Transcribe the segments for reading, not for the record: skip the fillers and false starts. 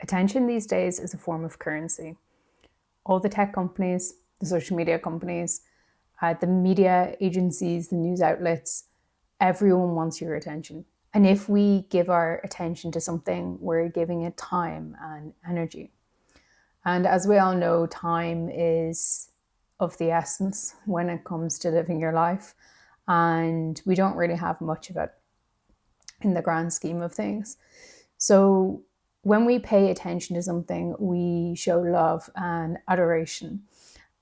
Attention these days is a form of currency. All the tech companies, the social media companies, the media agencies, the news outlets, everyone wants your attention. And if we give our attention to something, we're giving it time and energy. And as we all know, time is of the essence when it comes to living your life. And we don't really have much of it in the grand scheme of things. So when we pay attention to something, we show love and adoration.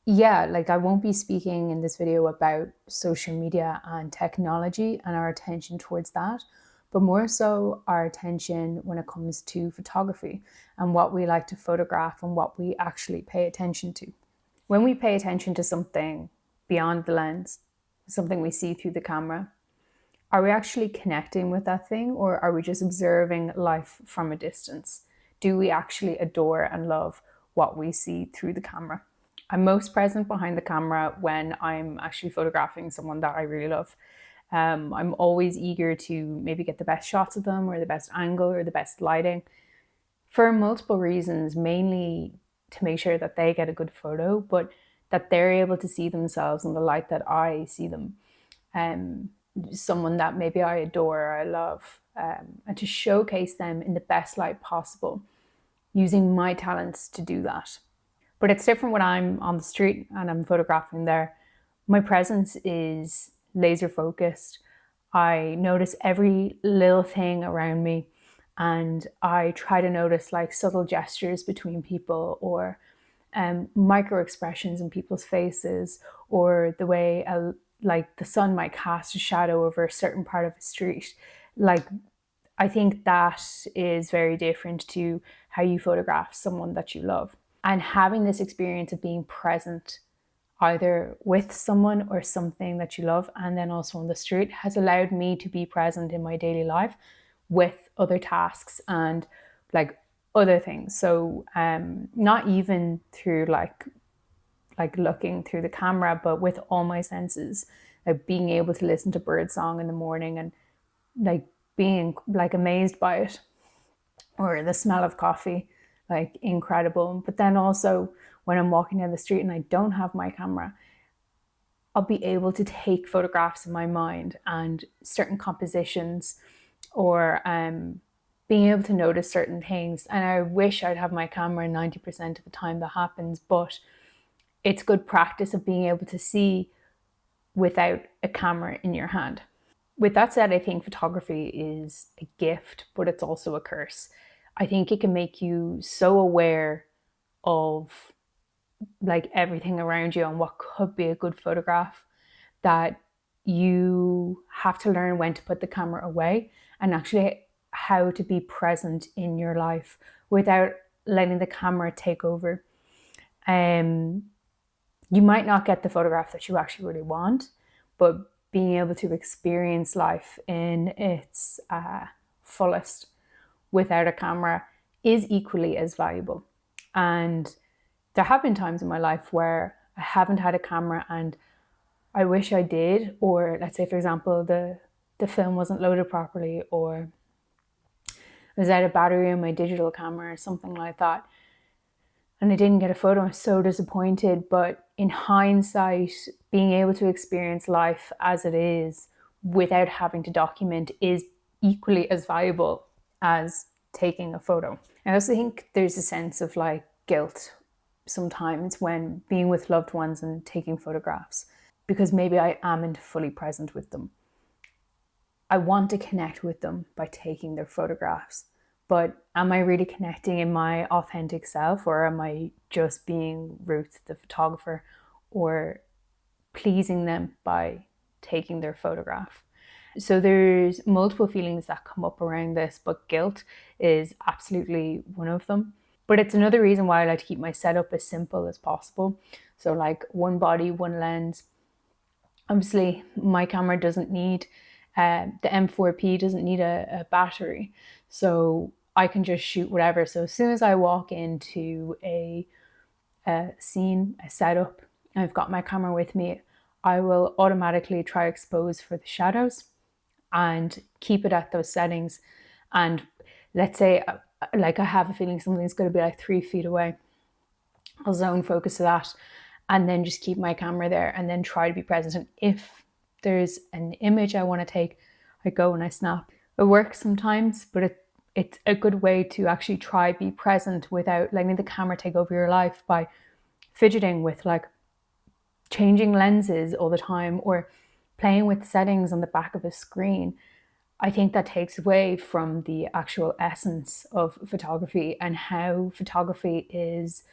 Yeah, like I won't be speaking in this video about social media and technology and our attention towards that, but more so our attention when it comes to photography and what we like to photograph and what we actually pay attention to. When we pay attention to something beyond the lens, something we see through the camera, are we actually connecting with that thing, or are we just observing life from a distance? Do we actually adore and love what we see through the camera? I'm most present behind the camera when I'm actually photographing someone that I really love. I'm always eager to maybe get the best shots of them or the best angle or the best lighting for multiple reasons, mainly to make sure that they get a good photo, but that they're able to see themselves in the light that I see them. Someone that maybe I adore or I love, and to showcase them in the best light possible, using my talents to do that. But it's different when I'm on the street and I'm photographing there. My presence is laser focused. I notice every little thing around me, and I try to notice like subtle gestures between people, or micro expressions in people's faces, or the way like the sun might cast a shadow over a certain part of a street. Like, I think that is very different to how you photograph someone that you love. And having this experience of being present either with someone or something that you love, and then also on the street, has allowed me to be present in my daily life with other tasks and like other things. So not even through like looking through the camera, but with all my senses, like being able to listen to birdsong in the morning and like being like amazed by it, or the smell of coffee, like incredible. But then also when I'm walking down the street and I don't have my camera, I'll be able to take photographs in my mind and certain compositions, or being able to notice certain things. And I wish I'd have my camera 90% of the time that happens, but it's good practice of being able to see without a camera in your hand. With that said, I think photography is a gift, but it's also a curse. I think it can make you so aware of like everything around you and what could be a good photograph, that you have to learn when to put the camera away and actually how to be present in your life without letting the camera take over. You might not get the photograph that you actually really want, but being able to experience life in its fullest without a camera is equally as valuable. And there have been times in my life where I haven't had a camera and I wish I did, or let's say, for example, the film wasn't loaded properly, or I was out of battery on my digital camera or something like that, and I didn't get a photo. I'm so disappointed. But in hindsight, being able to experience life as it is without having to document is equally as valuable as taking a photo. I also think there's a sense of like guilt sometimes when being with loved ones and taking photographs, because maybe I am fully present with them. I want to connect with them by taking their photographs, but am I really connecting in my authentic self, or am I just being Ruth, the photographer, or pleasing them by taking their photograph? So there's multiple feelings that come up around this, but guilt is absolutely one of them. But it's another reason why I like to keep my setup as simple as possible. So like one body, one lens. Obviously, my camera doesn't need, the M4P doesn't need a battery. So I can just shoot whatever. So as soon as I walk into a scene, a setup, I've got my camera with me, I will automatically try expose for the shadows and keep it at those settings. And let's say like I have a feeling something's going to be like 3 feet away. I'll zone focus to that and then just keep my camera there and then try to be present. And if there's an image I want to take, I go and I snap. It works sometimes, but it's a good way to actually try be present without letting the camera take over your life by fidgeting with like changing lenses all the time or playing with settings on the back of a screen. I think that takes away from the actual essence of photography and how photography is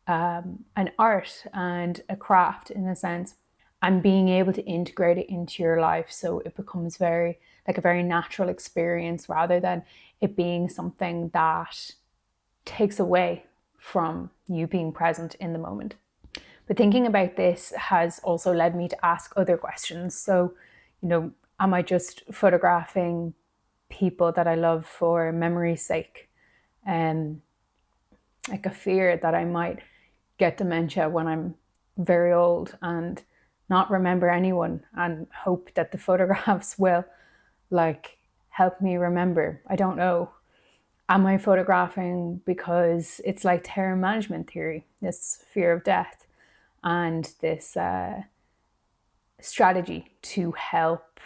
an art and a craft in a sense, and being able to integrate it into your life so it becomes very like a very natural experience rather than it being something that takes away from you being present in the moment. But thinking about this has also led me to ask other questions. So, am I just photographing people that I love for memory's sake? Like a fear that I might get dementia when I'm very old and not remember anyone and hope that the photographs will like help me remember. I don't know. Am I photographing because it's like terror management theory, this fear of death and this strategy to help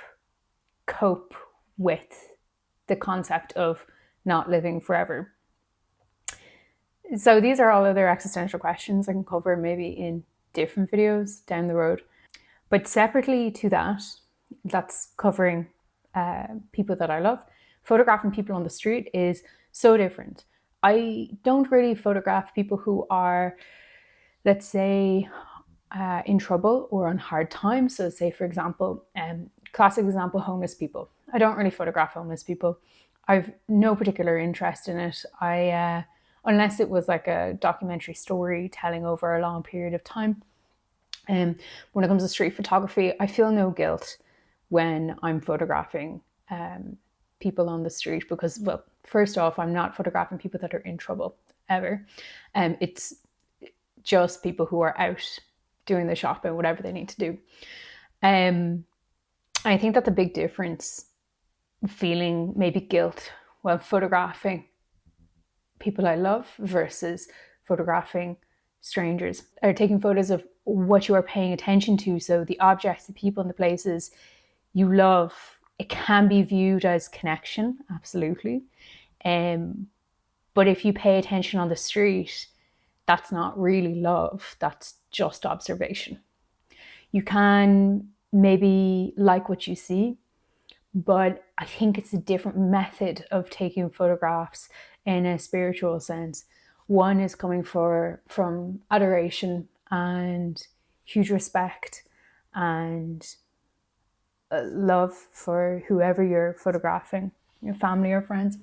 cope with the concept of not living forever? So these are all other existential questions I can cover maybe in different videos down the road. But separately to that, that's covering people that I love. Photographing people on the street is so different. I don't really photograph people who are, let's say, in trouble or on hard times. So say, for example, classic example, homeless people. I don't really photograph homeless people. I've no particular interest in it. Unless it was like a documentary story telling over a long period of time. When it comes to street photography, I feel no guilt when I'm photographing people on the street because, well, first off, I'm not photographing people that are in trouble ever. It's just people who are out doing the shopping, whatever they need to do. I think that the big difference, feeling maybe guilt while photographing people I love versus photographing strangers, or taking photos of what you are paying attention to. So the objects, the people, and the places you love, it can be viewed as connection, absolutely. But if you pay attention on the street, that's not really love, that's just observation. You can maybe like what you see, but I think it's a different method of taking photographs in a spiritual sense. One is coming from adoration and huge respect and love for whoever you're photographing, your family or friends.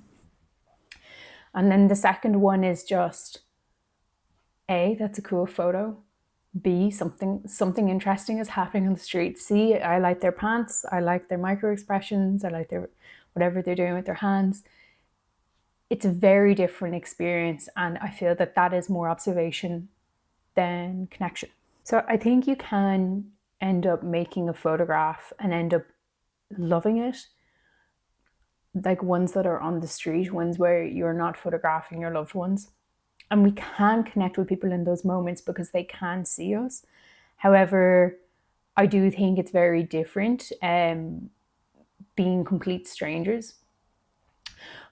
And then the second one is just A, that's a cool photo. B, something interesting is happening on the street. C, I like their pants, I like their micro expressions, I like their whatever they're doing with their hands. It's a very different experience, and I feel that that is more observation than connection. So I think you can end up making a photograph and end up loving it, like ones that are on the street, ones where you're not photographing your loved ones. And we can connect with people in those moments because they can see us. However, I do think it's very different being complete strangers,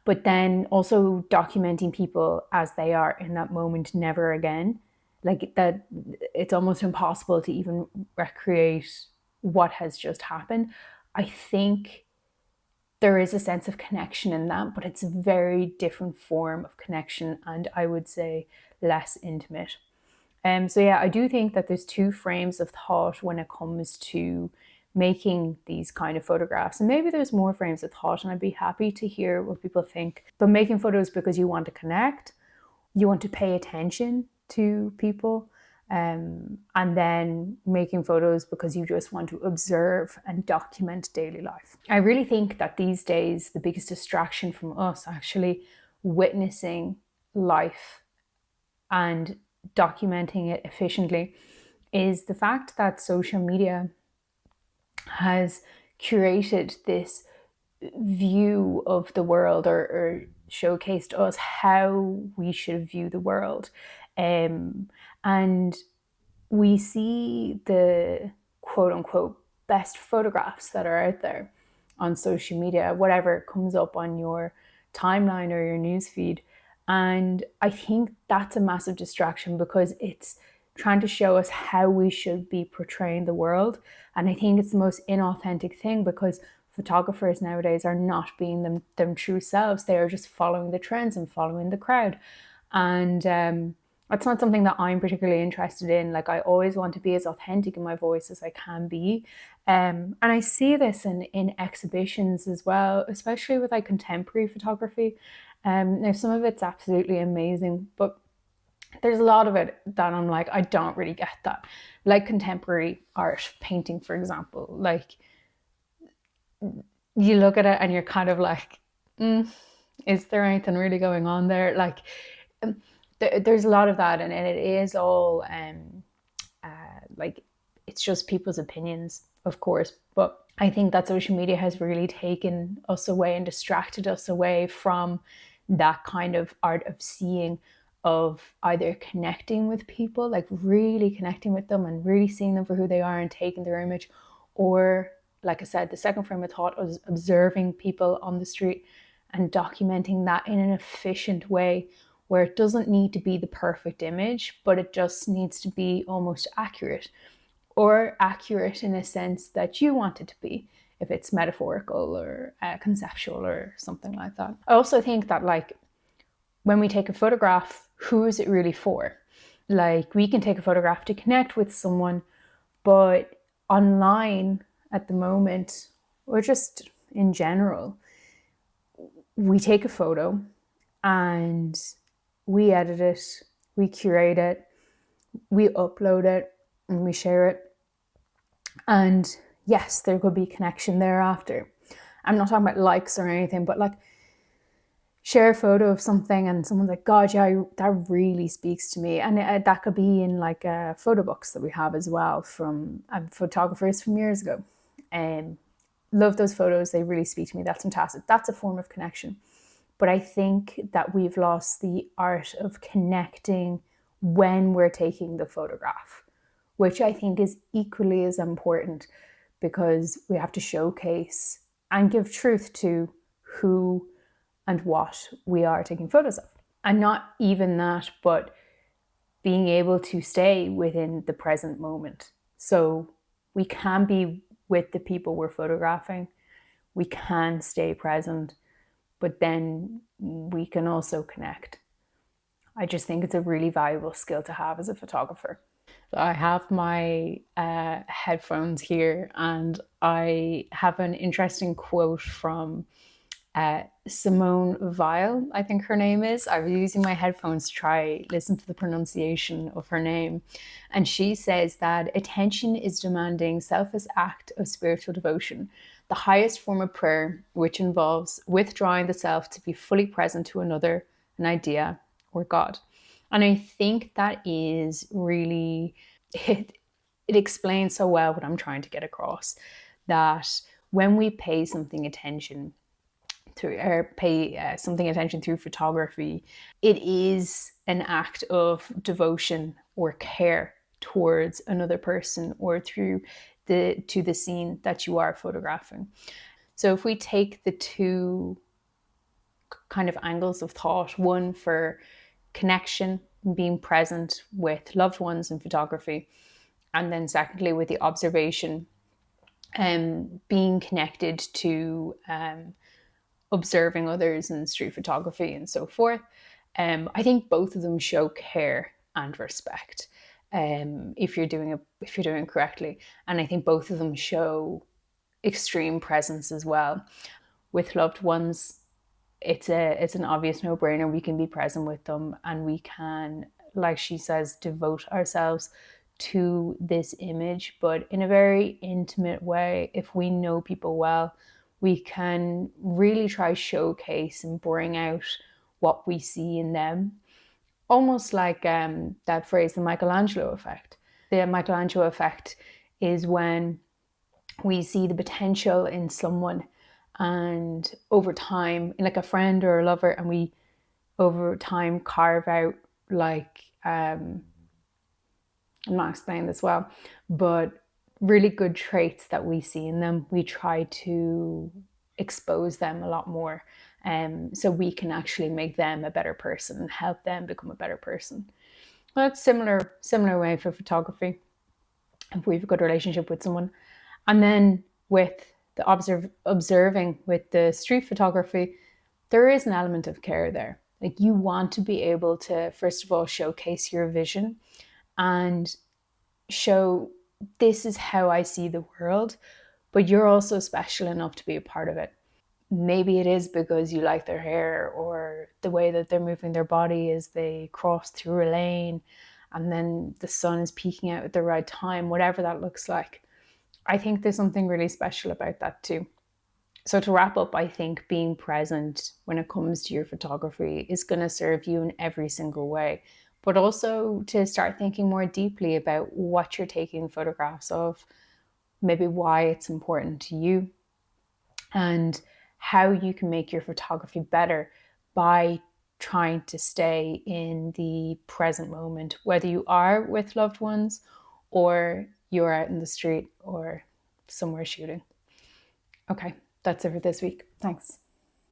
but then also documenting people as they are in that moment, never again. Like that, it's almost impossible to even recreate what has just happened. I think there is a sense of connection in that, but it's a very different form of connection, and I would say less intimate. So yeah, I do think that there's two frames of thought when it comes to making these kind of photographs. And maybe there's more frames of thought, and I'd be happy to hear what people think. But making photos because you want to connect, you want to pay attention to people, and then making photos because you just want to observe and document daily life. I really think that these days, the biggest distraction from us actually witnessing life and documenting it efficiently is the fact that social media has curated this view of the world, or showcased to us how we should view the world. And we see the quote unquote best photographs that are out there on social media, whatever comes up on your timeline or your newsfeed. And I think that's a massive distraction because it's trying to show us how we should be portraying the world. And I think it's the most inauthentic thing because photographers nowadays are not being them true selves. They are just following the trends and following the crowd. And that's not something that I'm particularly interested in. Like, I always want to be as authentic in my voice as I can be. And I see this in exhibitions as well, especially with like contemporary photography. Now, some of it's absolutely amazing, but there's a lot of it that I'm like, I don't really get that. Like contemporary art, painting, for example. Like, you look at it and you're kind of like, is there anything really going on there? Like, there's a lot of that, and it is all like, it's just people's opinions, of course. But I think that social media has really taken us away and distracted us away from that kind of art of seeing, of either connecting with people, like really connecting with them and really seeing them for who they are and taking their image, or like I said, the second frame of thought was observing people on the street and documenting that in an efficient way where it doesn't need to be the perfect image, but it just needs to be almost accurate, or accurate in a sense that you want it to be, if it's metaphorical or conceptual or something like that. I also think that, like, when we take a photograph, who is it really for? Like, we can take a photograph to connect with someone, but online at the moment, or just in general, we take a photo and we edit it, we curate it, we upload it, and we share it. And yes, there could be connection thereafter. I'm not talking about likes or anything, but like, share a photo of something and someone's like, God, yeah, that really speaks to me. And that could be in like photo books that we have as well from photographers from years ago. Love those photos. They really speak to me. That's fantastic. That's a form of connection. But I think that we've lost the art of connecting when we're taking the photograph, which I think is equally as important, because we have to showcase and give truth to who and what we are taking photos of. And not even that, but being able to stay within the present moment. So we can be with the people we're photographing, we can stay present, but then we can also connect. I just think it's a really valuable skill to have as a photographer. I have my headphones here, and I have an interesting quote from Simone Weil, I think her name is. I was using my headphones to try listen to the pronunciation of her name. And she says that attention is demanding selfless act of spiritual devotion, the highest form of prayer, which involves withdrawing the self to be fully present to another, an idea, or God. And I think that is really, it explains so well what I'm trying to get across, that when we pay something attention, through or pay something attention through photography, it is an act of devotion or care towards another person, or through the scene that you are photographing. So if we take the two kind of angles of thought, one for connection and being present with loved ones in photography, and then secondly with the observation and being connected to observing others in street photography and so forth. I think both of them show care and respect, if you're doing it correctly, and I think both of them show extreme presence as well. With loved ones, it's an obvious no-brainer. We can be present with them, and we can, like she says, devote ourselves to this image, but in a very intimate way. If we know people well, we can really try showcase and bring out what we see in them. Almost like that phrase, the Michelangelo effect. The Michelangelo effect is when we see the potential in someone and over time, like a friend or a lover, and we over time carve out like I'm not explaining this well, but really good traits that we see in them, we try to expose them a lot more, so we can actually make them a better person and help them become a better person. Well, it's similar way for photography. If we have a good relationship with someone, and then with the observing with the street photography, there is an element of care there. Like, you want to be able to, first of all, showcase your vision and show this is how I see the world, but you're also special enough to be a part of it. Maybe it is because you like their hair or the way that they're moving their body as they cross through a lane, and then the sun is peeking out at the right time, whatever that looks like. I think there's something really special about that too. So, to wrap up, I think being present when it comes to your photography is going to serve you in every single way, but also to start thinking more deeply about what you're taking photographs of, maybe why it's important to you, and how you can make your photography better by trying to stay in the present moment, whether you are with loved ones or you're out in the street or somewhere shooting. Okay, that's it for this week. Thanks.